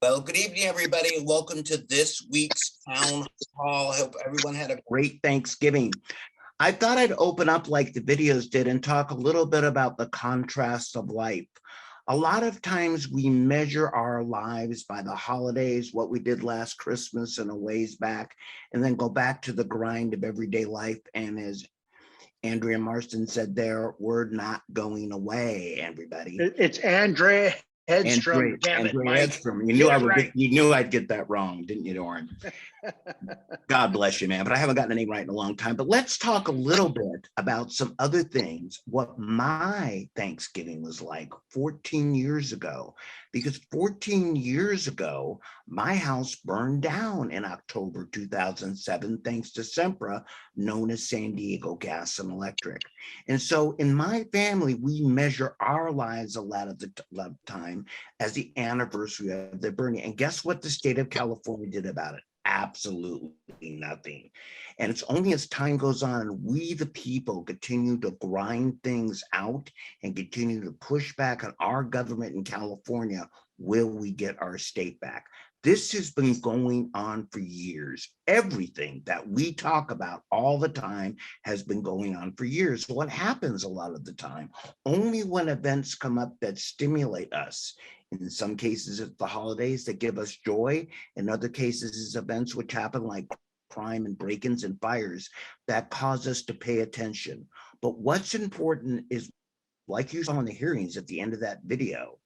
Well, good evening, everybody, and welcome to this week's town hall. I hope everyone had a great Thanksgiving. I thought I'd open up like the videos did and talk a little bit about the contrast of life. A lot of times we measure our lives by the holidays, what we did last Christmas and a ways back, and then go back to the grind of everyday life. And as Andrea Marston said there, we're not going away, everybody. It's Andrea Hedstrom. Damn it, Mike. Hedstrom. You knew I'd get that wrong, didn't you, Orrin? God bless you, man. But I haven't gotten the name right in a long time. But let's talk a little bit about some other things, what my Thanksgiving was like 14 years ago. Because 14 years ago, my house burned down in October 2007, thanks to Sempra, known as San Diego Gas and Electric. And so in my family, we measure our lives a lot of the time as the anniversary of the burning. And guess what the state of California did about it? Absolutely nothing. And it's only as time goes on, we the people continue to grind things out and continue to push back on our government in California, will we get our state back? This has been going on for years. Everything that we talk about all the time has been going on for years. So what happens a lot of the time? Only when events come up that stimulate us. In some cases, it's the holidays that give us joy. In other cases, it's events which happen like crime and break-ins and fires that cause us to pay attention. But what's important is, like you saw in the hearings at the end of that video,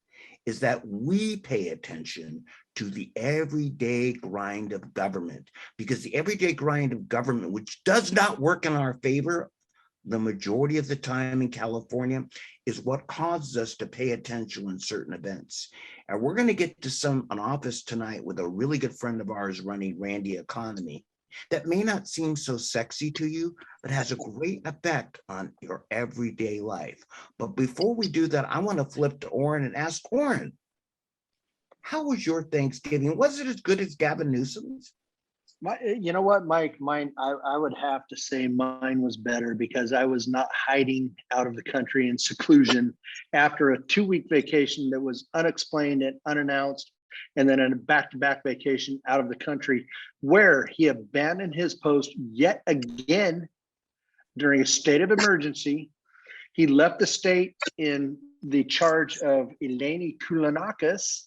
is that we pay attention to the everyday grind of government, because the everyday grind of government, which does not work in our favor the majority of the time in California, is what causes us to pay attention in certain events. And we're going to get to an office tonight with a really good friend of ours running Randy Economy that may not seem so sexy to you, but has a great effect on your everyday life. But before we do that, I want to flip to Orrin and ask Orrin, how was your Thanksgiving? Was it as good as Gavin Newsom's? You know what, Mike? I would have to say mine was better because I was not hiding out of the country in seclusion after a 2-week vacation that was unexplained and unannounced, and then a back-to-back vacation out of the country where he abandoned his post yet again during a state of emergency. He left the state in the charge of Eleni Koulianakis,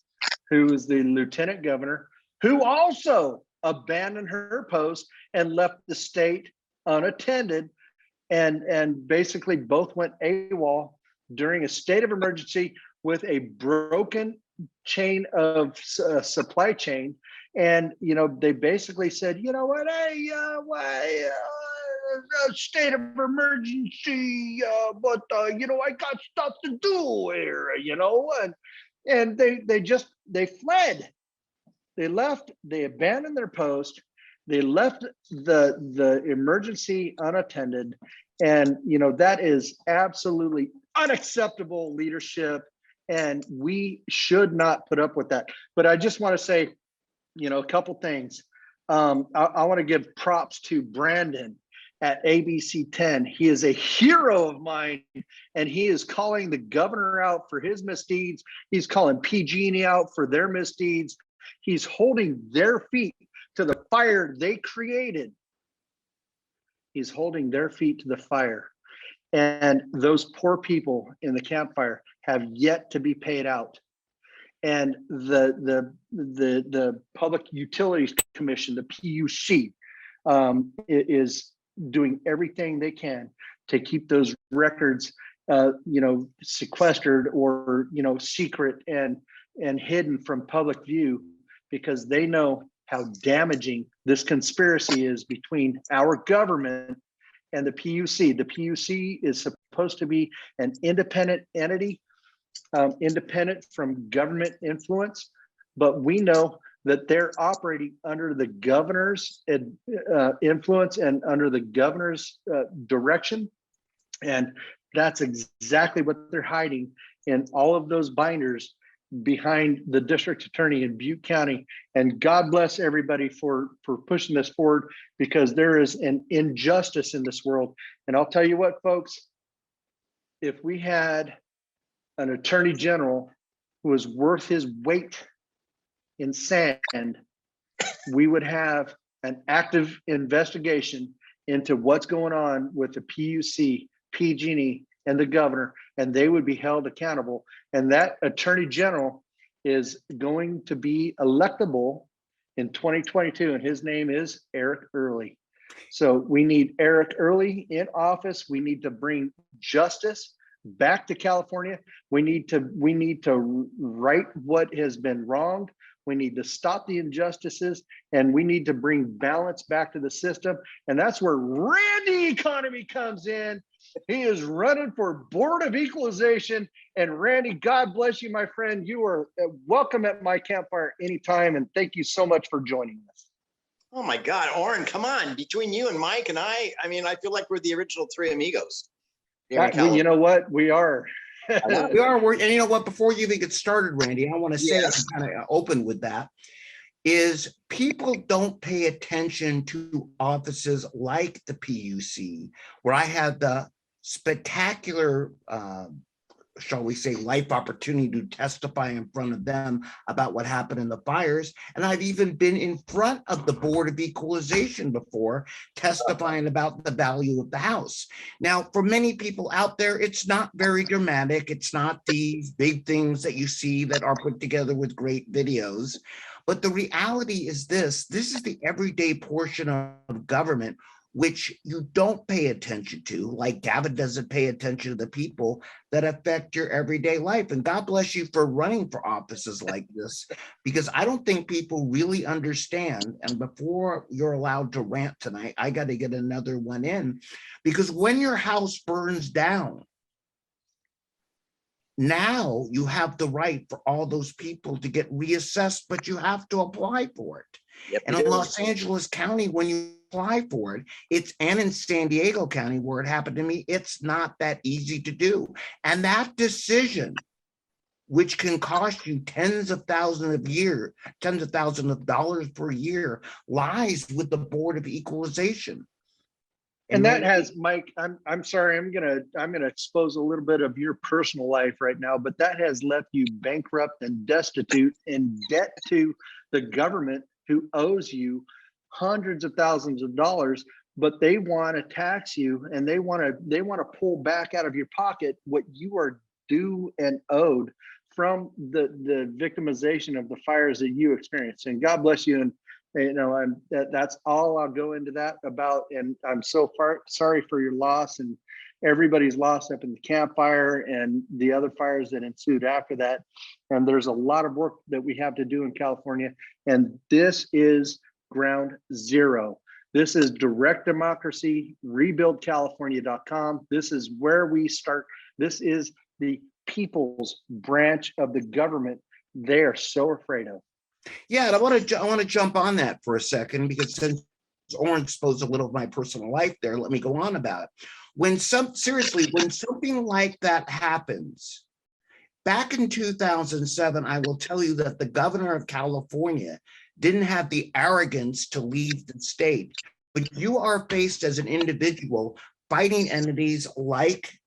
who is the lieutenant governor, who also abandoned her post and left the state unattended, and basically both went AWOL during a state of emergency with a broken chain of supply chain. And they basically said, you know what, hey, state of emergency, but I got stuff to do here, and they fled. They left, they abandoned their post, they left the emergency unattended. And that is absolutely unacceptable leadership, and we should not put up with that. But I just want to say, a couple things. I want to give props to Brandon at ABC 10. He is a hero of mine, and he is calling the governor out for his misdeeds. He's calling PG&E out for their misdeeds. He's holding their feet to the fire they created. He's holding their feet to the fire. And those poor people in the campfire have yet to be paid out. And the Public Utilities Commission, the PUC, is doing everything they can to keep those records sequestered or secret and hidden from public view, because they know how damaging this conspiracy is between our government and the PUC. The PUC is supposed to be an independent entity, independent from government influence, but we know that they're operating under the governor's influence and under the governor's direction. And that's exactly what they're hiding in all of those binders behind the district attorney in Butte County. And God bless everybody for pushing this forward, because there is an injustice in this world. And I'll tell you what, folks, if we had an attorney general who was worth his weight in sand, we would have an active investigation into what's going on with the PUC, PG&E, and the governor, and they would be held accountable. And that attorney general is going to be electable in 2022, and his name is Eric Early. So we need Eric Early in office. We need to bring justice back to California. We need to right what has been wronged. We need to stop the injustices, and we need to bring balance back to the system. And that's where Randy Economy comes in. He is running for Board of Equalization. And Randy, God bless you, my friend. You are welcome at my campfire anytime. And thank you so much for joining us. Oh my God, Orrin, come on. Between you and Mike and I mean, I feel like we're the original three amigos. You know what? We are. We are. And you know what? Before you even get started, Randy, I want to say, yes, kind of open with that, is people don't pay attention to offices like the PUC, where I had the spectacular, shall we say, life opportunity to testify in front of them about what happened in the fires. And I've even been in front of the Board of Equalization before, testifying about the value of the house. Now, for many people out there, it's not very dramatic. It's not these big things that you see that are put together with great videos. But the reality is this is the everyday portion of government which you don't pay attention to, like Gavin doesn't pay attention to the people that affect your everyday life. And God bless you for running for offices like this, because I don't think people really understand. And before you're allowed to rant tonight, I got to get another one in, because when your house burns down, now you have the right for all those people to get reassessed, but you have to apply for it. Yep, and in Los Angeles County, when you apply for it, and in San Diego County, where it happened to me, it's not that easy to do. And that decision, which can cost you tens of thousands of dollars per year, lies with the Board of Equalization. And that has, Mike, I'm sorry, I'm gonna expose a little bit of your personal life right now, but that has left you bankrupt and destitute, in debt to the government, who owes you hundreds of thousands of dollars, but they want to tax you, and they want to pull back out of your pocket what you are due and owed from the victimization of the fires that you experienced. And God bless you. And you know, that's all I'll go into that about. And I'm so sorry for your loss and everybody's loss up in the campfire and the other fires that ensued after that. And there's a lot of work that we have to do in California. And this is ground zero. This is direct democracy, rebuildcalifornia.com. This is where we start. This is the people's branch of the government they are so afraid of. Yeah, and I want to jump on that for a second, because since Orrin exposed a little of my personal life there, let me go on about it. When something like that happens, back in 2007, I will tell you that the governor of California didn't have the arrogance to leave the state. But you are faced as an individual fighting entities like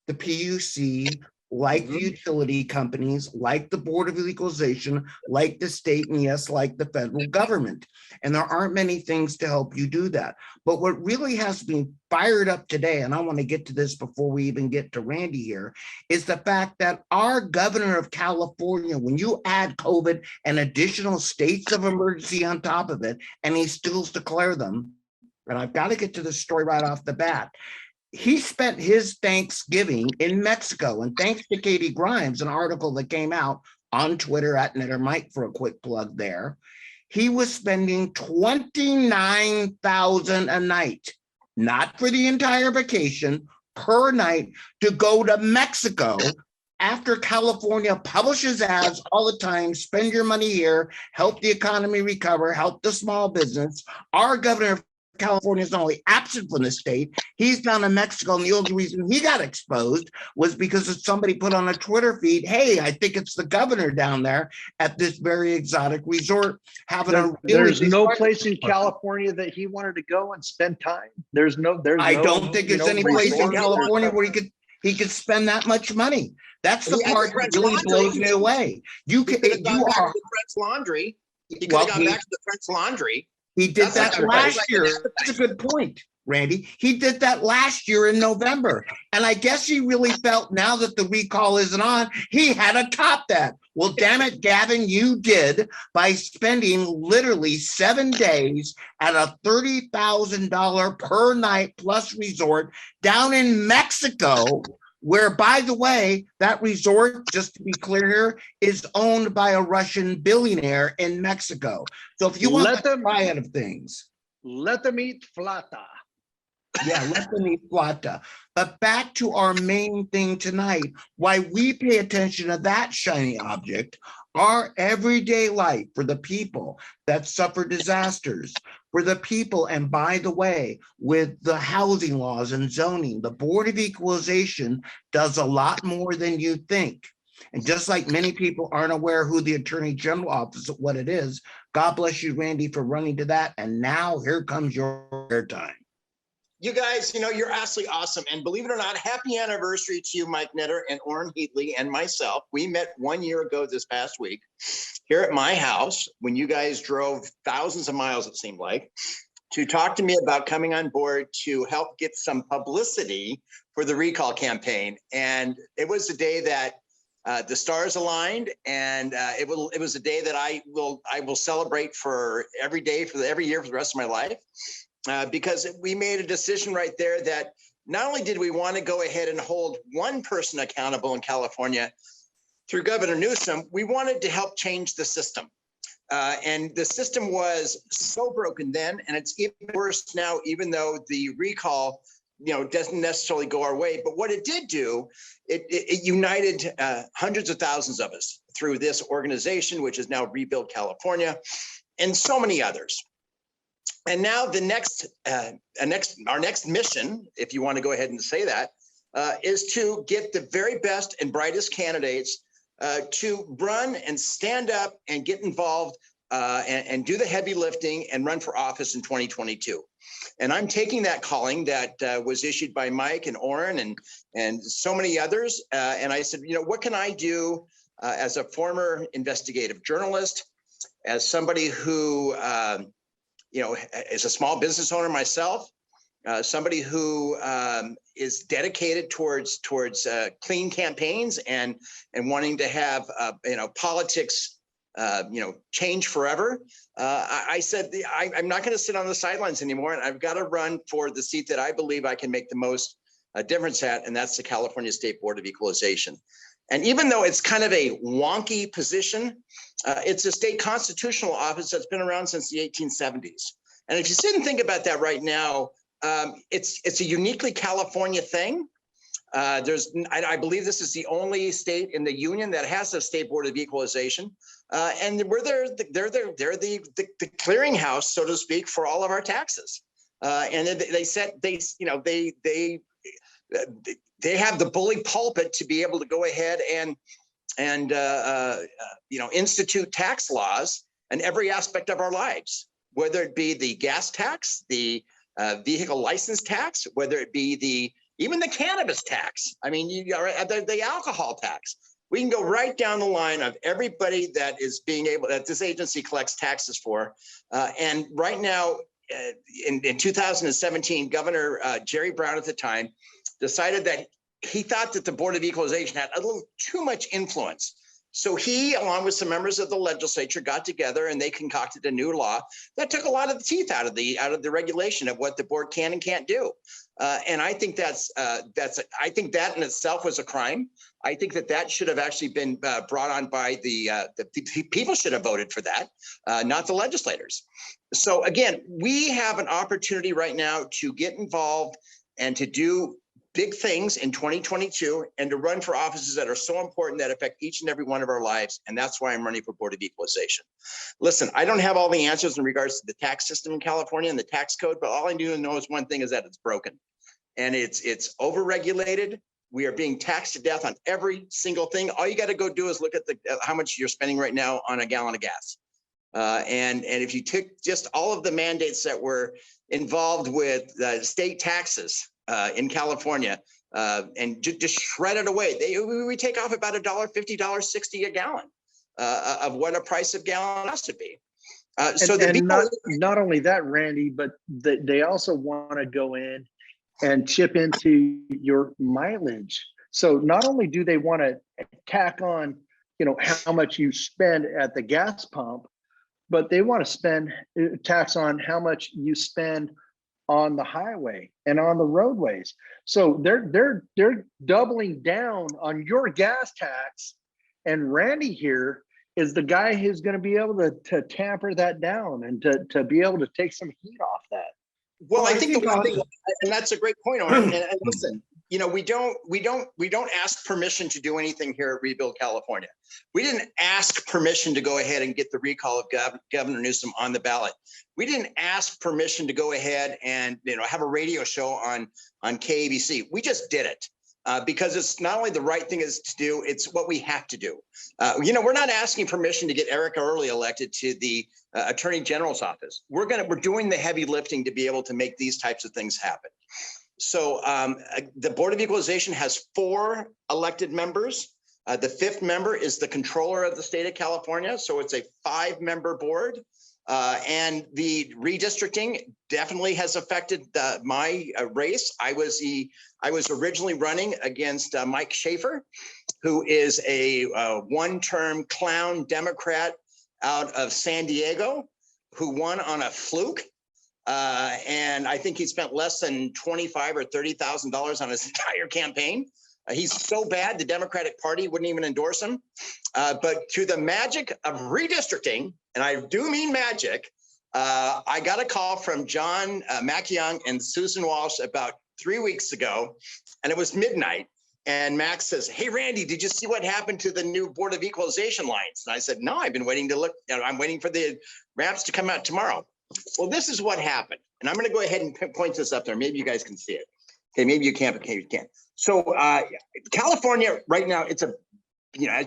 the PUC, like the utility companies, like the Board of Equalization, like the state, and yes, like the federal government. And there aren't many things to help you do that. But what really has been fired up today, and I want to get to this before we even get to Randy here, is the fact that our governor of California, when you add COVID and additional states of emergency on top of it, and he still declare them, and I've got to get to the story right off the bat, he spent his Thanksgiving in Mexico. And thanks to Katie Grimes, an article that came out on Twitter at Knitter Mike, for a quick plug there, he was spending $29,000 a night, not for the entire vacation, per night, to go to Mexico. After California publishes ads all the time, spend your money here, help the economy recover, help the small business. Our governor of California is not only absent from the state, he's down in Mexico, and the only reason he got exposed was because somebody put on a Twitter feed, hey, I think it's the governor down there at this very exotic resort having there's no place in California that he wanted to go and spend time. I don't think there's any place in California where he could he could spend that much money. That's the He had part the that French really Laundry. blows me away. You He can, could have gone you back are, to the French Laundry. He could well, have gone back to the French Laundry. he did That's like that a- that's last like year. an That's a good point, Randy. He did that last year in November. And I guess he really felt now that the recall isn't on, he had to top that. Well, damn it, Gavin, you did by spending literally 7 days at a $30,000 per night plus resort down in Mexico, where, by the way, that resort, just to be clear here, is owned by a Russian billionaire in Mexico. So if you want Let the them- riot of things, Let them eat flata. yeah, let them eat plata. But back to our main thing tonight, why we pay attention to that shiny object, our everyday life for the people that suffer disasters, for the people, and by the way, with the housing laws and zoning, the Board of Equalization does a lot more than you think. And just like many people aren't aware who the Attorney General Office, what it is, God bless you, Randy, for running to that. And now here comes your airtime. You guys, you're absolutely awesome. And believe it or not, happy anniversary to you, Mike Netter and Orrin Heatlie and myself. We met 1 year ago this past week here at my house when you guys drove thousands of miles, it seemed like, to talk to me about coming on board to help get some publicity for the recall campaign. And it was the day that the stars aligned, and it was a day that I will celebrate for every day for every year for the rest of my life. Because we made a decision right there that not only did we want to go ahead and hold one person accountable in California through Governor Newsom, we wanted to help change the system. And the system was so broken then, and it's even worse now, even though the recall, doesn't necessarily go our way. But what it did do, it united hundreds of thousands of us through this organization, which is now Rebuild California, and so many others. And now our next mission, if you want to go ahead and say that, is to get the very best and brightest candidates to run and stand up and get involved and do the heavy lifting and run for office in 2022. And I'm taking that calling that was issued by Mike and Orrin and so many others. And I said, what can I do as a former investigative journalist, as somebody who is a small business owner myself, somebody who is dedicated towards clean campaigns and wanting to have politics change forever. I said I'm not going to sit on the sidelines anymore, and I've got to run for the seat that I believe I can make the most difference at, and that's the California State Board of Equalization. And even though it's kind of a wonky position, it's a state constitutional office that's been around since the 1870s. And if you sit and think about that right now, it's a uniquely California thing. I believe this is the only state in the union that has a state board of equalization, and they're the clearinghouse, so to speak, for all of our taxes. And they have the bully pulpit to be able to go ahead and institute tax laws in every aspect of our lives, whether it be the gas tax, the vehicle license tax, whether it be even the cannabis tax. I mean, the alcohol tax. We can go right down the line of everybody that this agency collects taxes for. And right now, in 2017, Governor Jerry Brown at the time decided that he thought that the Board of Equalization had a little too much influence. So he, along with some members of the legislature, got together and they concocted a new law that took a lot of the teeth out of the regulation of what the board can and can't do. And I think I think that in itself was a crime. I think that should have actually been brought on by the people should have voted for that, not the legislators. So again, we have an opportunity right now to get involved and to do big things in 2022 and to run for offices that are so important that affect each and every one of our lives. And that's why I'm running for Board of Equalization. Listen, I don't have all the answers in regards to the tax system in California and the tax code, but all I do know is one thing is that it's broken and it's overregulated. We are being taxed to death on every single thing. All you got to go do is look at how much you're spending right now on a gallon of gas. And if you took just all of the mandates that were involved with state taxes, in California and just shred it away. We take off about $1.50, $1.60 a gallon of what a price of gallon has to be. So not only that, Randy, but they also want to go in and chip into your mileage. So not only do they want to tack on, how much you spend at the gas pump, but they want to tax on how much you spend on the highway and on the roadways. So they're doubling down on your gas tax. And Randy here is the guy who's going to be able to tamper that down and to be able to take some heat off that. Well, I think the one thing, and that's a great point, Orrin. And listen, we don't ask permission to do anything here at Rebuild California. We didn't ask permission to go ahead and get the recall of Governor Newsom on the ballot. We didn't ask permission to go ahead and have a radio show on KABC. We just did it. Because it's not only the right thing is to do, it's what we have to do. We're not asking permission to get Erica Early elected to the Attorney General's office. We're doing the heavy lifting to be able to make these types of things happen. So the Board of Equalization has 4 elected members. The 5th member is the controller of the state of California. So it's a 5-member board. And the redistricting definitely has affected my race. I was originally running against Mike Schaefer, who is a one-term clown Democrat out of San Diego, who won on a fluke. And I think he spent less than $25,000 or $30,000 on his entire campaign. He's so bad, the Democratic Party wouldn't even endorse him. But through the magic of redistricting, and I do mean magic, I got a call from John McYoung and Susan Walsh about 3 weeks ago, and it was midnight. And Max says, "Hey, Randy, did you see what happened to the new Board of Equalization lines?" And I said, "No, I've been waiting to look. I'm waiting for the maps to come out tomorrow." Well, this is what happened. And I'm going to go ahead and point this up there. Maybe you guys can see it. Okay, maybe you can't, but maybe you can. So California right now, it's as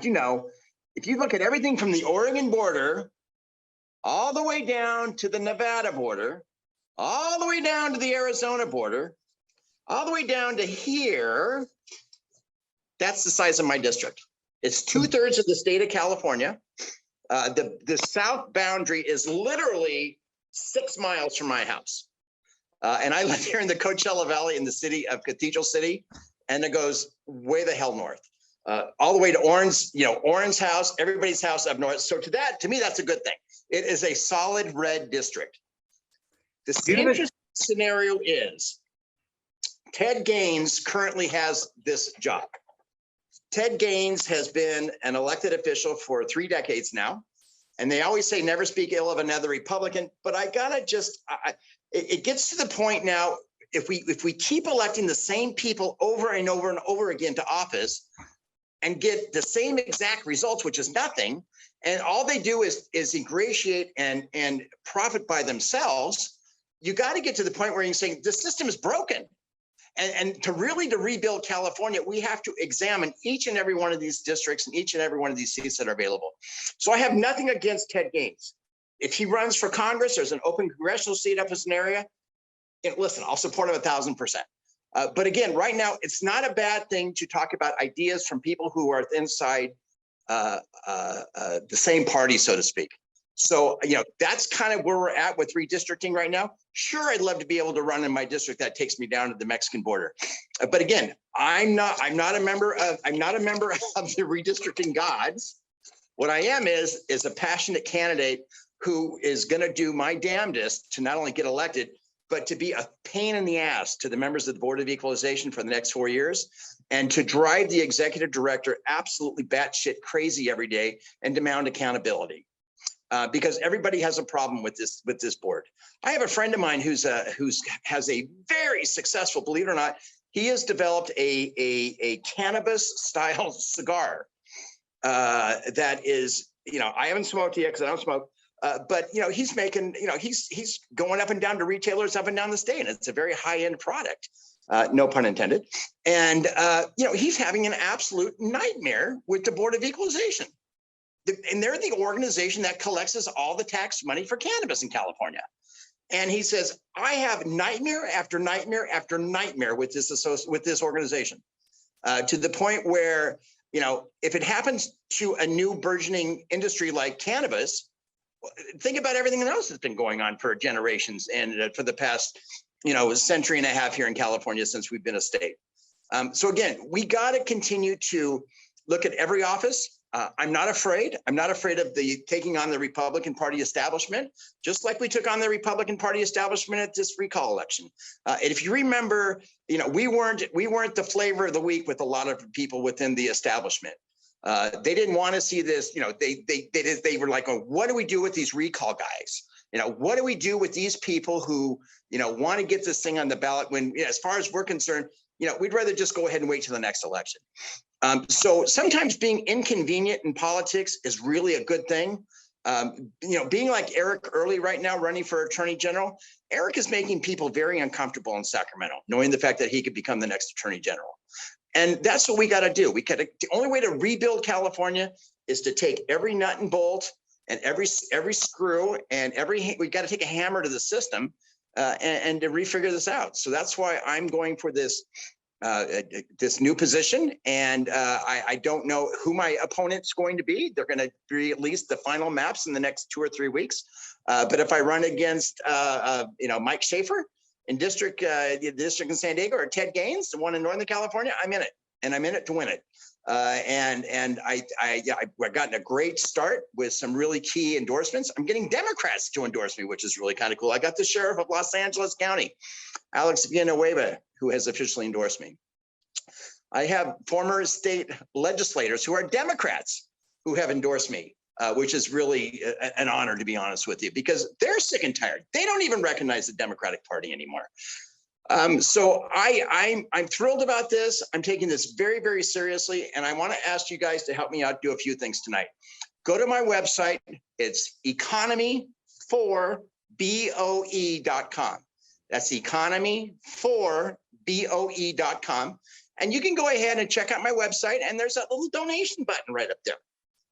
you know, if you look at everything from the Oregon border all the way down to the Nevada border, all the way down to the Arizona border, all the way down to here, that's the size of my district. It's 2/3 of the state of California. The south boundary is literally 6 miles from my house. And I live here in the Coachella Valley in the city of Cathedral City, and it goes way the hell north, all the way to Orrin's house, everybody's house up north. So to me, that's a good thing. It is a solid red district. The interesting scenario is Ted Gaines currently has this job. Ted Gaines has been an elected official for 3 decades now. And they always say never speak ill of another Republican, but I gotta it gets to the point now, if we keep electing the same people over and over and over again to office and get the same exact results, which is nothing, and all they do is ingratiate and profit by themselves, you got to get to the point where you're saying the system is broken. And to rebuild California, we have to examine each and every one of these districts and each and every one of these seats that are available. So I have nothing against Ted Gaines. If he runs for Congress, there's an open congressional seat up his area. Listen, I'll support him 1,000%. But again, right now, it's not a bad thing to talk about ideas from people who are inside the same party, so to speak. So, that's kind of where we're at with redistricting right now. Sure, I'd love to be able to run in my district that takes me down to the Mexican border. But again, I'm not a member of the redistricting gods. What I am is a passionate candidate who is going to do my damnedest to not only get elected, but to be a pain in the ass to the members of the Board of Equalization for the next 4 years, and to drive the executive director absolutely batshit crazy every day and demand accountability. Because everybody has a problem with this board. I have a friend of mine who has a very successful, believe it or not, he has developed a cannabis style cigar that is, I haven't smoked yet because I don't smoke, but he's making, he's going up and down to retailers up and down the state, and it's a very high end product, no pun intended. And he's having an absolute nightmare with the Board of Equalization. And they're the organization that collects all the tax money for cannabis in California. And he says, I have nightmare after nightmare after nightmare with this organization, to the point where, you know, if it happens to a new burgeoning industry like cannabis, think about everything else that's been going on for generations and for the past, you know, century and a half here in California since we've been a state. So again, we got to continue to look at every office. I'm not afraid. I'm not afraid of taking on the Republican Party establishment, just like we took on the Republican Party establishment at this recall election. And if you remember, you know, we weren't the flavor of the week with a lot of people within the establishment. They didn't want to see this. You know, they were like, oh, what do we do with these recall guys? You know, what do we do with these people who, you know, want to get this thing on the ballot when, you know, as far as we're concerned, you know, we'd rather just go ahead and wait till the next election. So sometimes being inconvenient in politics is really a good thing. You know, being like Eric Early right now, running for Attorney General, Eric is making people very uncomfortable in Sacramento, knowing the fact that he could become the next Attorney General. And that's what we got to do. The only way to rebuild California is to take every nut and bolt and every screw and we got to take a hammer to the system and to refigure this out. So that's why I'm going for this new position. And I don't know who my opponent's going to be. They're going to release the final maps in the next 2 or 3 weeks. But if I run against, you know, Mike Schaefer in the district in San Diego, or Ted Gaines, the one in Northern California, I'm in it, and I'm in it to win it. I've gotten a great start with some really key endorsements. I'm getting Democrats to endorse me, which is really kind of cool. I got the sheriff of Los Angeles County, Alex Villanueva, who has officially endorsed me. I have former state legislators who are Democrats who have endorsed me, which is really an honor, to be honest with you, because they're sick and tired. They don't even recognize the Democratic Party anymore. So I'm thrilled about this. I'm taking this very, very seriously. And I want to ask you guys to help me out, do a few things tonight. Go to my website. It's economy4boe.com. That's economy4boe.com. And you can go ahead and check out my website. And there's that little donation button right up there.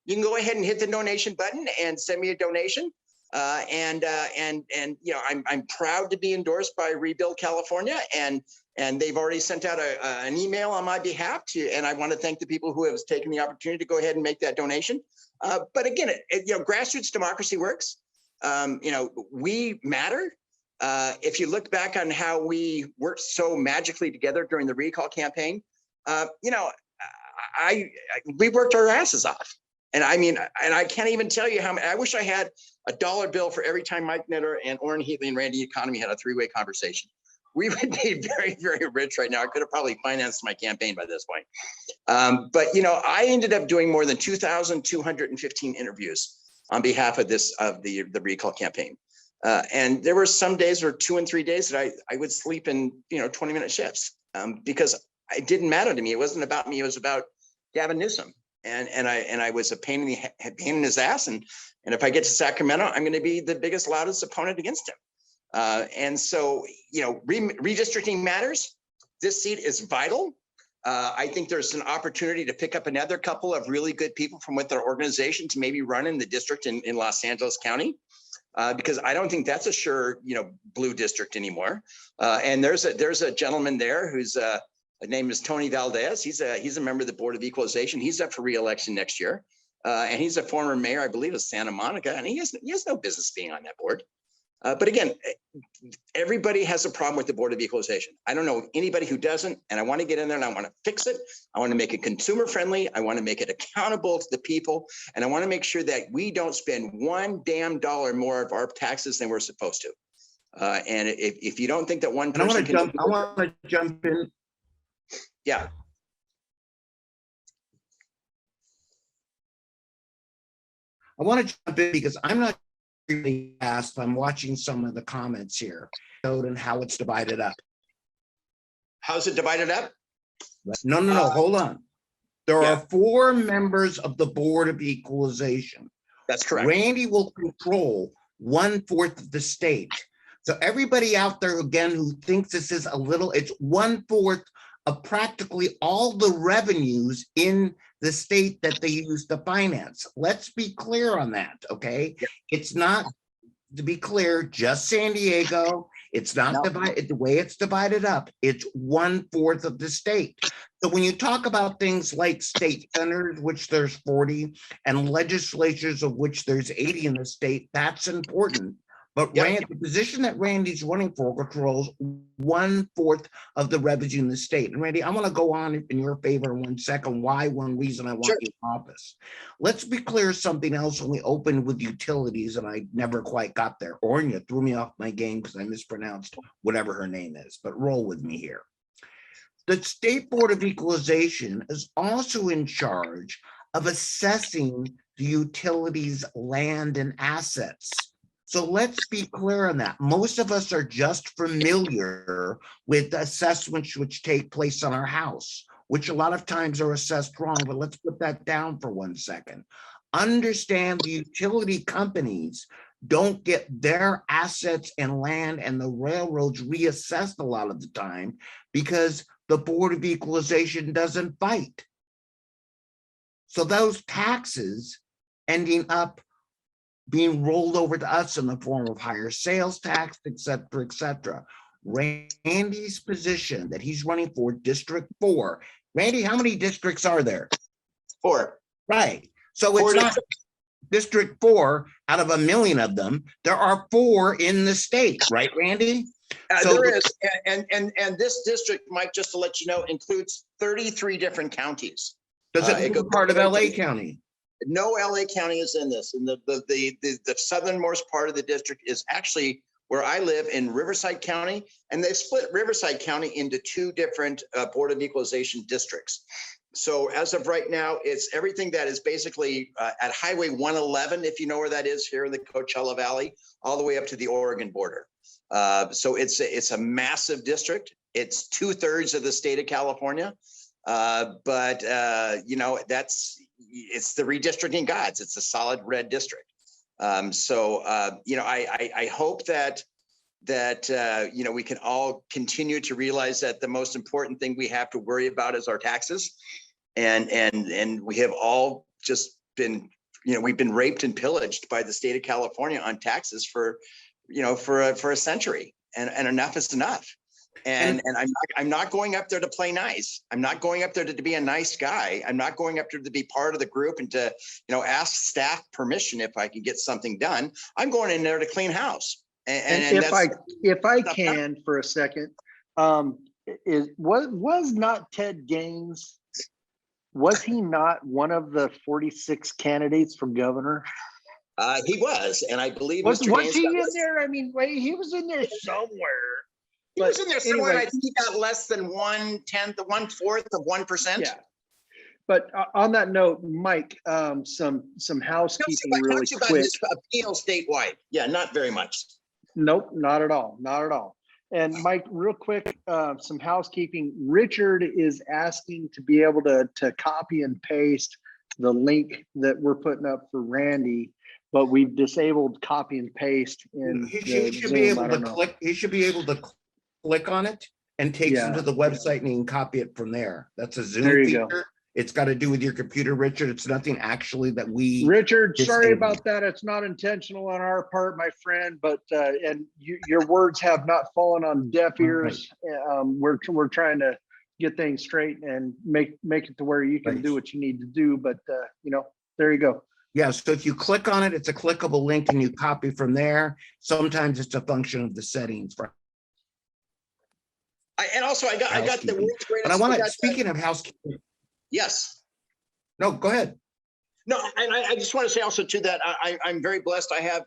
You can go ahead and hit the donation button and send me a donation. And you know, I'm proud to be endorsed by Rebuild California, and they've already sent out an email on my behalf and I want to thank the people who have taken the opportunity to go ahead and make that donation. But again, you know, grassroots democracy works. You know, we matter. If you look back on how we worked so magically together during the recall campaign, you know, we worked our asses off. And I mean, and I can't even tell you how many. I wish I had a dollar bill for every time Mike Nitter and Orrin Heatlie and Randy Economy had a three-way conversation. We would be very, very rich right now. I could have probably financed my campaign by this point. But you know, I ended up doing more than 2,215 interviews on behalf of the recall campaign. And there were some days, or 2 and 3 days, that I would sleep in, you know, 20-minute shifts because it didn't matter to me. It wasn't about me. It was about Gavin Newsom. And I was a pain in his ass. And if I get to Sacramento, I'm going to be the biggest, loudest opponent against him. And so, you know, redistricting matters. This seat is vital. I think there's an opportunity to pick up another couple of really good people from with our organization to maybe run in the district in Los Angeles County, because I don't think that's a sure, you know, blue district anymore. And there's a gentleman there who's his name is Tony Valdez. He's a member of the Board of Equalization. He's up for re-election next year. And he's a former mayor, I believe, of Santa Monica. And he has no business being on that board. But again, everybody has a problem with the Board of Equalization. I don't know anybody who doesn't. And I want to get in there and I want to fix it. I want to make it consumer friendly. I want to make it accountable to the people. And I want to make sure that we don't spend one damn dollar more of our taxes than we're supposed to. And if you don't think that one person I want to jump in. Yeah. I want to jump in because I'm not really fast. I'm watching some of the comments here and how it's divided up. How's it divided up? No, hold on. There are 4 members of the Board of Equalization. That's correct. Randy will control 1/4 of the state. So everybody out there, again, who thinks this is it's 1/4 of practically all the revenues in the state that they use to finance. Let's be clear on that, okay? Yep. It's not to be clear, just San Diego. It's not No. divided the way it's divided up. It's 1/4 of the state. So when you talk about things like state senators, which there's 40, and legislatures of which there's 80 in the state, that's important. But Yeah. the position that Randy's running for controls 1/4 of the revenue in the state. And Randy, I want to go on in your favor in 1 second. Why? One reason I want Sure. you in office. Let's be clear something else when we opened with utilities, and I never quite got there. Orrin, you threw me off my game because I mispronounced whatever her name is, but roll with me here. The State Board of Equalization is also in charge of assessing the utilities' land and assets. So let's be clear on that. Most of us are just familiar with assessments which take place on our house, which a lot of times are assessed wrong, but let's put that down for 1 second. Understand the utility companies don't get their assets and land and the railroads reassessed a lot of the time because the Board of Equalization doesn't fight. So those taxes ending up being rolled over to us in the form of higher sales tax, et cetera, et cetera. Randy's position that he's running for District 4. Randy, how many districts are there? 4. Right. So it's 4 not District 4 out of 1 million of them. There are 4 in the state, right, Randy? So there is, and this district, Mike, just to let you know, includes 33 different counties. Does it include part of LA County? No LA County is in this. And the southernmost part of the district is actually where I live in Riverside County. And they split Riverside County into 2 different Board of Equalization districts. So as of right now, it's everything that is basically at Highway 111, if you know where that is here in the Coachella Valley, all the way up to the Oregon border. So it's a massive district. It's 2/3 of the state of California. But you know, it's the redistricting gods. It's a solid red district. You know, I hope that you know, we can all continue to realize that the most important thing we have to worry about is our taxes, and we have all just been, you know, we've been raped and pillaged by the state of California on taxes for, you know, for a century, and enough is enough. And I'm not going up there to play nice. I'm not going up there to be a nice guy. I'm not going up there to be part of the group and to, you know, ask staff permission if I can get something done. I'm going in there to clean house. And if I can for a second, was not Ted Gaines, was he not one of the 46 candidates for governor? He was, and I believe was Gaines he in there? I mean, wait, he was in there somewhere. He was in there somewhere, anyway, and I think he got less than 1/10, 1/4 of 1%. Yeah. But on that note, Mike, some housekeeping really quick. About his appeal statewide. Yeah, not very much. Nope, not at all. Not at all. And Mike, real quick, some housekeeping. Richard is asking to be able to copy and paste the link that we're putting up for Randy, but we've disabled copy and paste in He should be able to click. He should be able to click on it and takes him to the website, and he can copy it from there. That's a Zoom feature. Go. It's got to do with your computer, Richard. It's nothing actually that we. Richard, sorry about that. It's not intentional on our part, my friend. But and your words have not fallen on deaf ears. Right. We're trying to get things straight and make it to where you can do what you need to do. But you know, there you go. Yeah. So if you click on it, it's a clickable link, and you copy from there. Sometimes it's a function of the settings. And also, I got the world's greatest. But I want to. Speaking of housekeeping. Yes. No, go ahead. No, and I just want to say also too that I'm very blessed. I have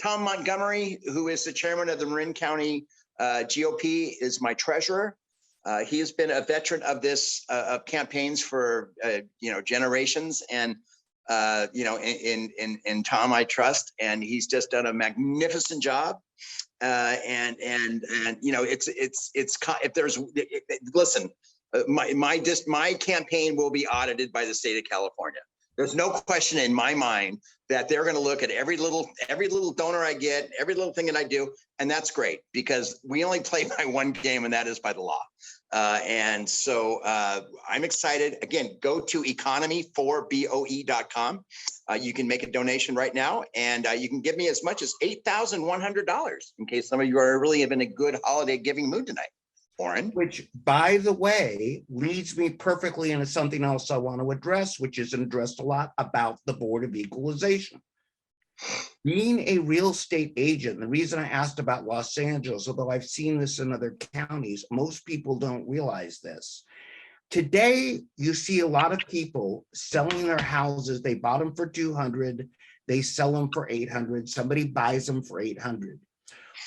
Tom Montgomery, who is the chairman of the Marin County GOP, is my treasurer. He has been a veteran of this of campaigns for you know, generations, and you know, in Tom I trust, and he's just done a magnificent job. And you know, it's if there's listen. My campaign will be audited by the state of California. There's no question in my mind that they're going to look at every little donor I get, every little thing that I do, and that's great because we only play by one game, and that is by the law. And so I'm excited. Again, go to economy4boe.com. You can make a donation right now, and you can give me as much as $8,100 in case some of you are really in a good holiday giving mood tonight. Orrin. Which, by the way, leads me perfectly into something else I want to address, which isn't addressed a lot, about the Board of Equalization. Being a real estate agent, the reason I asked about Los Angeles, although I've seen this in other counties, most people don't realize this. Today, you see a lot of people selling their houses. They bought them for 200, they sell them for 800, somebody buys them for 800.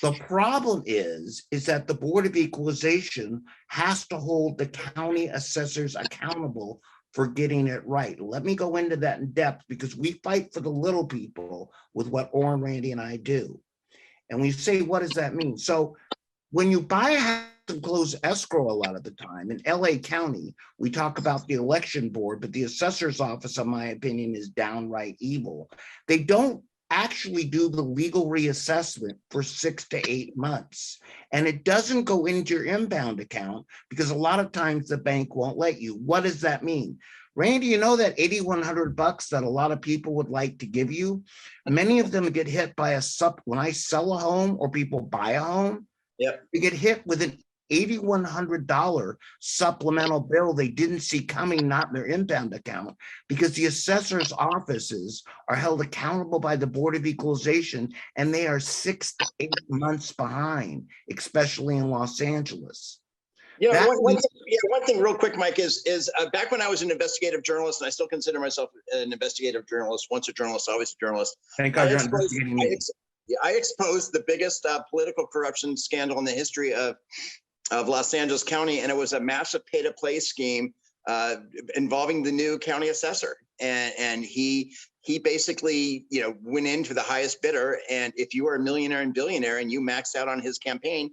The problem is that the Board of Equalization has to hold the county assessors accountable for getting it right. Let me go into that in depth because we fight for the little people with what Orrin, Randy, and I do. And we say, what does that mean? So when you buy a house and close escrow a lot of the time, in LA County, we talk about the election board, but the assessor's office, in my opinion, is downright evil. They don't actually do the legal reassessment for 6 to 8 months. And it doesn't go into your inbound account because a lot of times the bank won't let you. What does that mean? Randy, you know that $8,100 that a lot of people would like to give you? Many of them get hit by when I sell a home or people buy a home, yep, they get hit with an $8,100 supplemental bill they didn't see coming, not in their inbound account, because the assessor's offices are held accountable by the Board of Equalization, and they are 6 to 8 months behind, especially in Los Angeles. You know, one thing real quick, Mike, is back when I was an investigative journalist, and I still consider myself an investigative journalist, once a journalist, always a journalist. Thank God you're investigating me. I exposed the biggest political corruption scandal in the history of Los Angeles County, and it was a massive pay-to-play scheme involving the new county assessor. And he basically, you know, went into the highest bidder. And if you were a millionaire and billionaire and you maxed out on his campaign,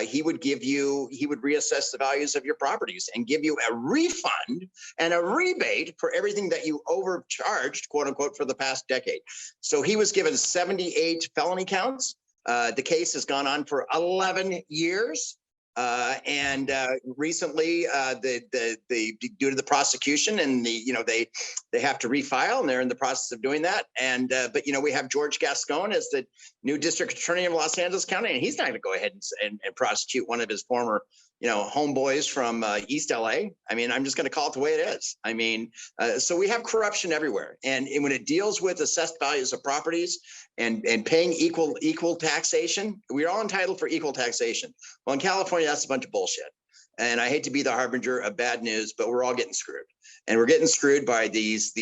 he would reassess the values of your properties and give you a refund and a rebate for everything that you overcharged, quote unquote, for the past decade. So he was given 78 felony counts. The case has gone on for 11 years. And recently, due to the prosecution and they have to refile, and they're in the process of doing that. And but we have George Gascon as the new district attorney of Los Angeles County, and he's not going to go ahead and prosecute one of his former homeboys from East LA. I mean, I'm just going to call it the way it is. I mean, so we have corruption everywhere, and when it deals with assessed values of properties and paying equal taxation, we're all entitled for equal taxation. Well, in California, that's a bunch of bullshit. And I hate to be the harbinger of bad news, but we're all getting screwed, and we're getting screwed by these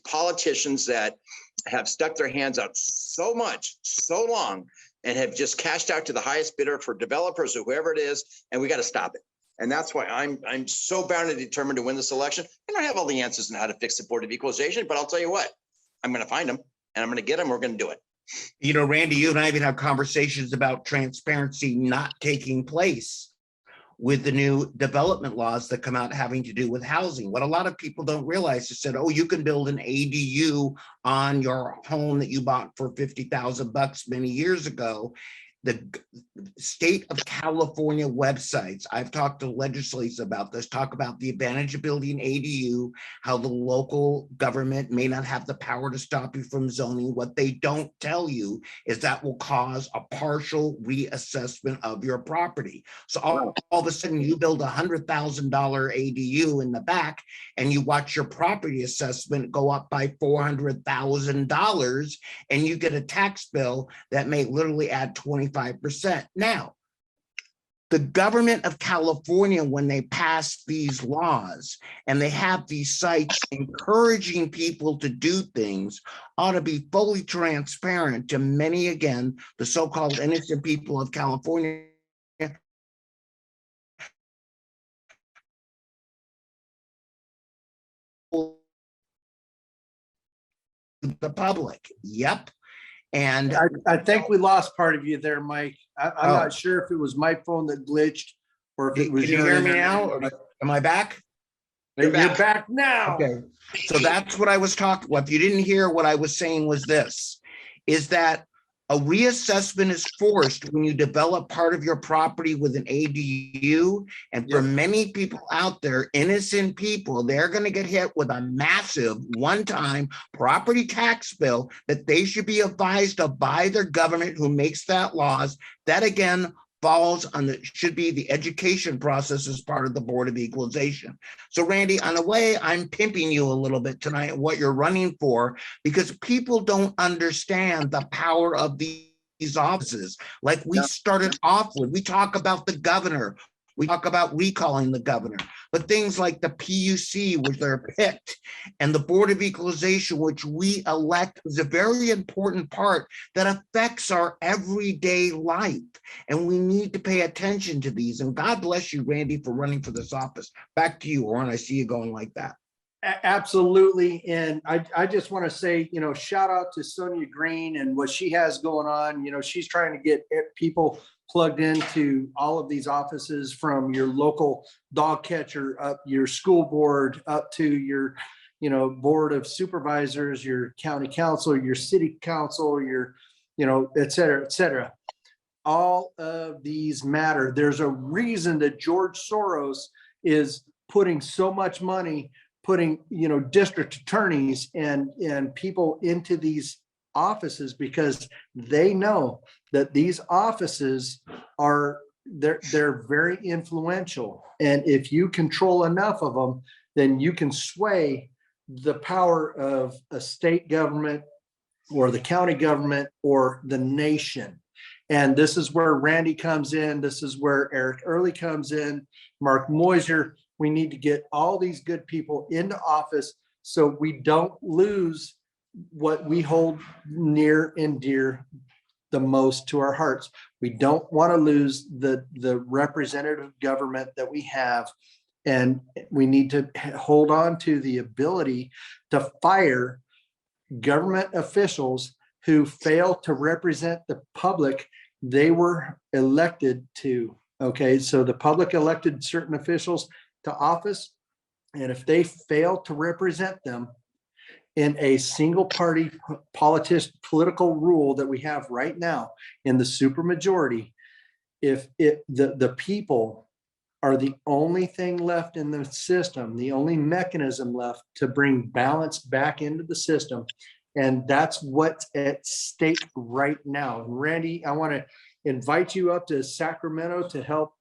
politicians that have stuck their hands out so much, so long, and have just cashed out to the highest bidder for developers or whoever it is, and we got to stop it. And that's why I'm so bound and determined to win this election. I don't have all the answers on how to fix the Board of Equalization, but I'll tell you what, I'm going to find them, and I'm going to get them. We're going to do it. You know, Randy, you and I even have conversations about transparency not taking place with the new development laws that come out having to do with housing. What a lot of people don't realize is that, oh, you can build an ADU on your home that you bought for $50,000 many years ago. The state of California websites, I've talked to legislators about this, talk about the advantage of building ADU, how the local government may not have the power to stop you from zoning. What they don't tell you is that will cause a partial reassessment of your property. So all of a sudden you build $100,000 ADU in the back and you watch your property assessment go up by $400,000 and you get a tax bill that may literally add 25%. Now, the government of California, when they pass these laws and they have these sites encouraging people to do things, ought to be fully transparent to many, again, the so-called innocent people of California. The public. Yep. And I think we lost part of you there, Mike. I'm not sure if it was my phone that glitched or if it was can you hear me now? Or am I back? You're You're back. back now. Okay, so that's what I was talking. Well, if you didn't hear what I was saying was this, is that a reassessment is forced when you develop part of your property with an ADU. And for Yep. many people out there, innocent people, they're going to get hit with a massive one-time property tax bill that they should be advised of by their government who makes that laws. That again falls on the, should be the education process as part of the Board of Equalization. So Randy, on a way, I'm pimping you a little bit tonight, what you're running for, because people don't understand the power of these offices. Like we started off with, we talk about the governor, we talk about recalling the governor, but things like the PUC, which they're picked, and the Board of Equalization, which we elect, is a very important part that affects our everyday life. And we need to pay attention to these. And God bless you, Randy, for running for this office. Back to you, Orrin. I see you going like that. Absolutely. And I just want to say, shout out to Sonia Green and what she has going on. She's trying to get people plugged into all of these offices, from your local dog catcher up your school board up to your, board of supervisors, your county council, your city council, your, et cetera, et cetera. All of these matter. There's a reason that George Soros is putting so much money, putting, district attorneys and people into these offices, because they know that these offices are, they're very influential. And if you control enough of them, then you can sway the power of a state government or the county government or the nation. And this is where Randy comes in. This is where Eric Early comes in, Mark Moiser. We need to get all these good people into office so we don't lose what we hold near and dear the most to our hearts. We don't want to lose the representative government that we have. And we need to hold on to the ability to fire government officials who fail to represent the public they were elected to. Okay, so the public elected certain officials to office, and if they fail to represent them in a single party political rule that we have right now in the supermajority, if the people are the only thing left in the system, the only mechanism left to bring balance back into the system. And that's what's at stake right now. And Randy, I want to invite you up to Sacramento to help,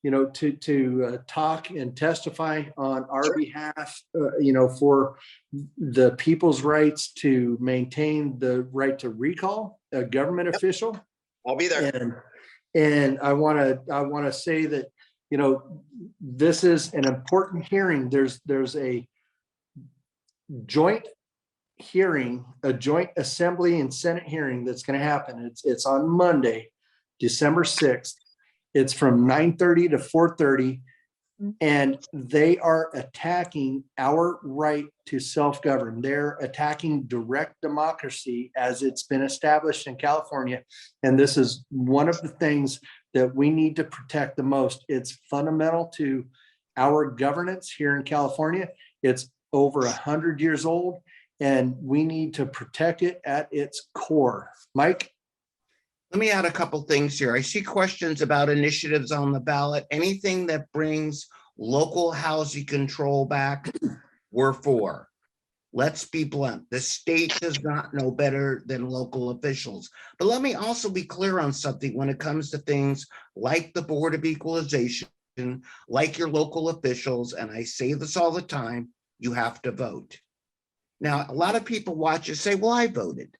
to talk and testify on our behalf, for the people's rights to maintain the right to recall a government official. I'll be there. And I want to say that, this is an important hearing. There's a joint hearing, a joint assembly and Senate hearing that's going to happen. It's on Monday, December 6th. It's from 9:30 to 4:30, and they are attacking our right to self-govern. They're attacking direct democracy as it's been established in California. And this is one of the things that we need to protect the most. It's fundamental to our governance here in California. It's over 100 years old, and we need to protect it at its core. Mike? Let me add a couple things here. I see questions about initiatives on the ballot. Anything that brings local housing control back, we're for. Let's be blunt. The state does not know better than local officials. But let me also be clear on something when it comes to things like the Board of Equalization, like your local officials, and I say this all the time, you have to vote. Now, a lot of people watch and say, well, I voted.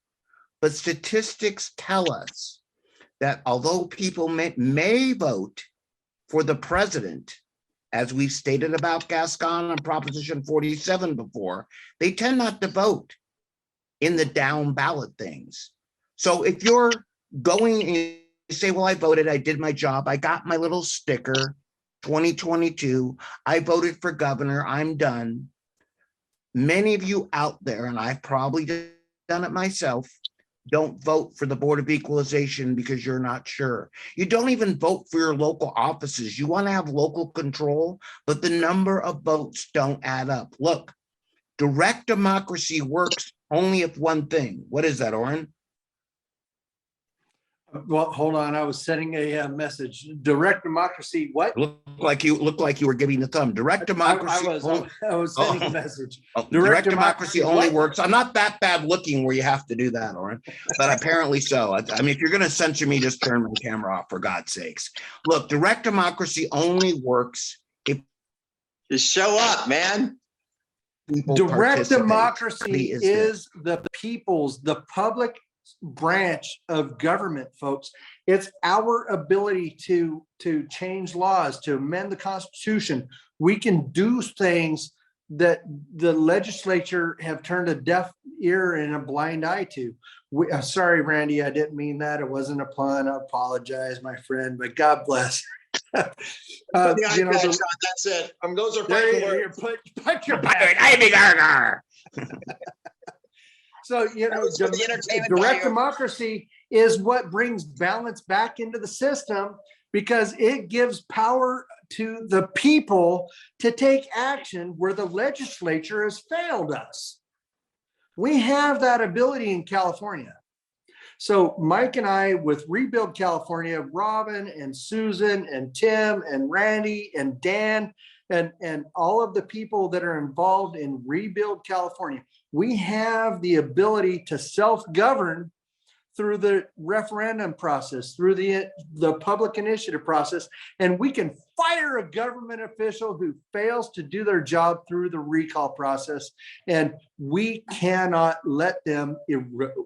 But statistics tell us that although people may vote for the president, as we've stated about Gascon and Proposition 47 before, they tend not to vote in the down ballot things. So if you're going and you say, well, I voted, I did my job, I got my little sticker, 2022, I voted for governor, I'm done. Many of you out there, and I've probably done it myself, don't vote for the Board of Equalization because you're not sure. You don't even vote for your local offices. You want to have local control, but the number of votes don't add up. Look, direct democracy works only if one thing. What is that, Orrin? Well, hold on. I was sending a message. Direct democracy. What? Look like you were giving the thumb. Direct democracy. I was sending a message. Direct democracy only works. I'm not that bad looking where you have to do that, Orrin, but apparently so. I mean, if you're going to censor me, just turn my camera off, for God's sakes. Look, direct democracy only works if Just show up, man. people Direct participate. democracy is the people's, the public branch of government, folks. It's our ability to change laws, to amend the Constitution. We can do things that the legislature have turned a deaf ear and a blind eye to. Sorry, Randy, I didn't mean that. It wasn't a pun. I apologize, my friend, but God bless. That's it. Those are fighting words. Put your So, direct democracy is what brings balance back into the system, because it gives power to the people to take action where the legislature has failed us. We have that ability in California. So Mike and I, with Rebuild California, Robin and Susan and Tim and Randy and Dan and all of the people that are involved in Rebuild California, we have the ability to self-govern through the referendum process, through the public initiative process, and we can fire a government official who fails to do their job through the recall process. And we cannot let them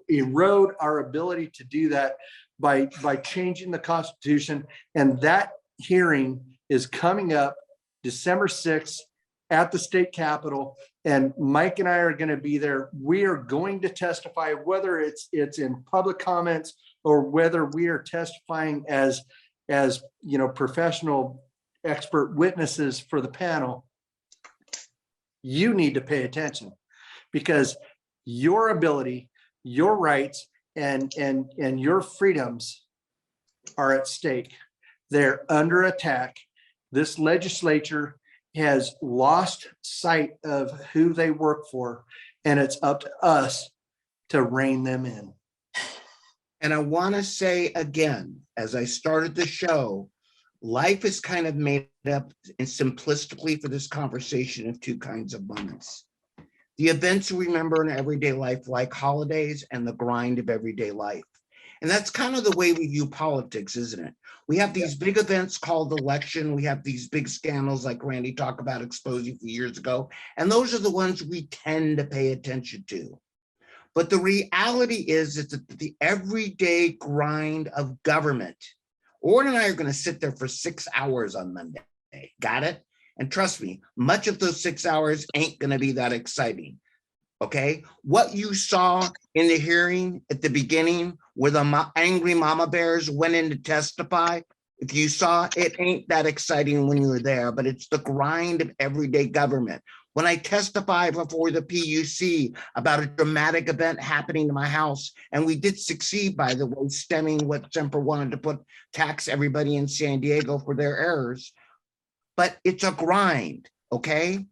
erode our ability to do that by changing the Constitution. And that hearing is coming up December 6th at the state capitol, and Mike and I are going to be there. We are going to testify, whether it's in public comments or whether we are testifying as professional expert witnesses for the panel. You need to pay attention, because your ability, your rights, and your freedoms are at stake. They're under attack. This legislature has lost sight of who they work for, and it's up to us to rein them in. And I want to say again, as I started the show, life is kind of made up and simplistically for this conversation of two kinds of moments. The events we remember in everyday life, like holidays, and the grind of everyday life. And that's kind of the way we view politics, isn't it? We have these big events called election. We have these big scandals like Randy talked about exposing a few years ago. And those are the ones we tend to pay attention to. But the reality is that the everyday grind of government, Orrin and I are going to sit there for 6 hours on Monday. Got it? And trust me, much of those 6 hours ain't going to be that exciting. Okay, what you saw in the hearing at the beginning where the angry mama bears went in to testify, if you saw, it ain't that exciting when you were there, but it's the grind of everyday government. When I testify before the PUC about a dramatic event happening to my house, and we did succeed, by the way, stemming what Semper wanted to tax everybody in San Diego for their errors, but it's a grind, okay?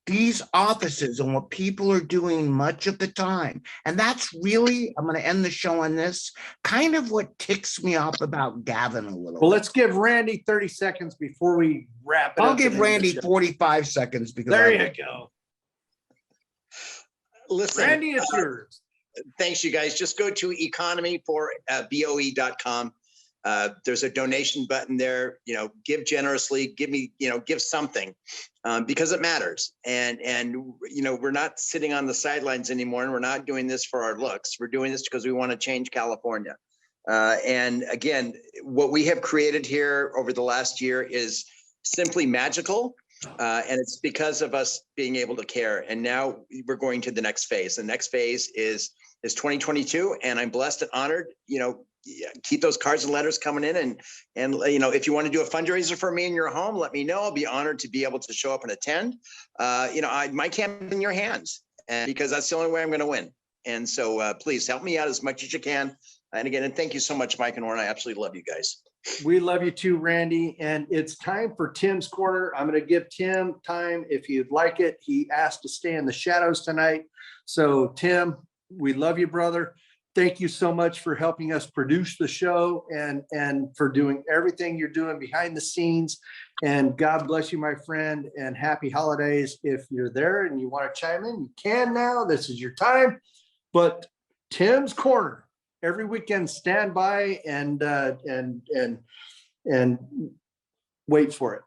These offices and what people are doing much of the time. And that's really, I'm going to end the show on this, kind of what ticks me off about Gavin a little. Well, let's give Randy 30 seconds before we wrap it up. I'll give Randy 45 seconds because there you go. Listen, Randy, it's yours. Thanks, you guys. Just go to economy4boe.com. There's a donation button there. Give generously. Give something, because it matters. And we're not sitting on the sidelines anymore, and we're not doing this for our looks. We're doing this because we want to change California. And again, what we have created here over the last year is simply magical. And it's because of us being able to care. And now we're going to the next phase. The next phase is 2022, and I'm blessed and honored. Keep those cards and letters coming in, and if you want to do a fundraiser for me in your home, let me know. I'll be honored to be able to show up and attend. My camp in your hands, and because that's the only way I'm going to win. And so please help me out as much as you can. And again, and thank you so much, Mike and Orrin. I absolutely love you guys. We love you too, Randy. And it's time for Tim's Corner. I'm going to give Tim time if you'd like it. He asked to stay in the shadows tonight. So Tim, we love you, brother. Thank you so much for helping us produce the show and for doing everything you're doing behind the scenes. And God bless you, my friend, and happy holidays. If you're there and you want to chime in, you can now. This is your time. But Tim's Corner, every weekend, stand by and wait for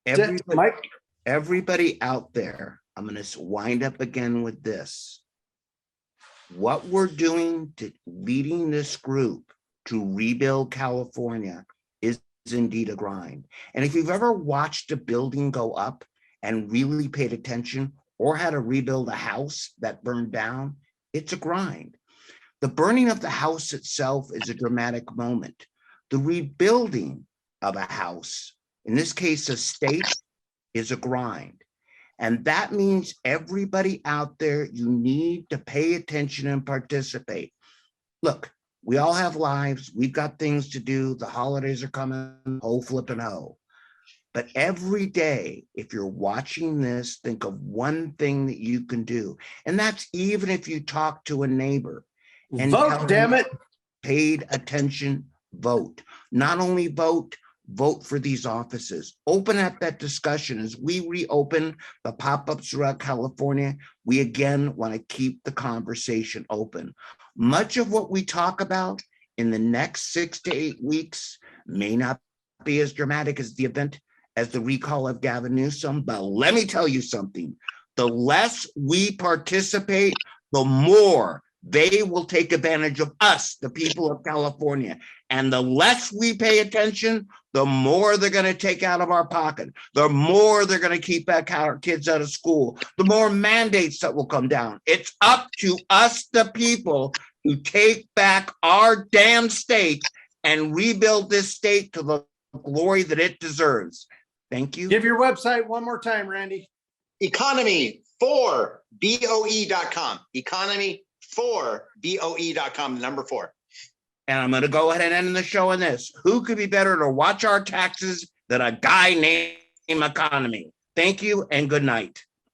it. Mike? Everybody out there, I'm going to wind up again with this. What we're doing to leading this group to rebuild California is indeed a grind. And if you've ever watched a building go up and really paid attention or had to rebuild a house that burned down, it's a grind. The burning of the house itself is a dramatic moment. The rebuilding of a house, in this case, a state, is a grind. And that means everybody out there, you need to pay attention and participate. Look, we all have lives. We've got things to do. The holidays are coming, ho flipping ho. But every day, if you're watching this, think of one thing that you can do. And that's even if you talk to a neighbor. And vote, damn it. Paid attention, vote. Not only vote, vote for these offices. Open up that discussion. As we reopen the pop-ups throughout California, we again want to keep the conversation open. Much of what we talk about in the next 6 to 8 weeks may not be as dramatic as the recall of Gavin Newsom, but let me tell you something. The less we participate, the more they will take advantage of us, the people of California. And the less we pay attention, the more they're going to take out of our pocket, the more they're going to keep back our kids out of school, the more mandates that will come down. It's up to us, the people, to take back our damn state and rebuild this state to the glory that it deserves. Thank you. Give your website one more time, Randy. Economy4BOE.com. Economy4BOE.com, the number 4. And I'm going to go ahead and end the show on this. Who could be better to watch our taxes than a guy named Economy? Thank you and good night.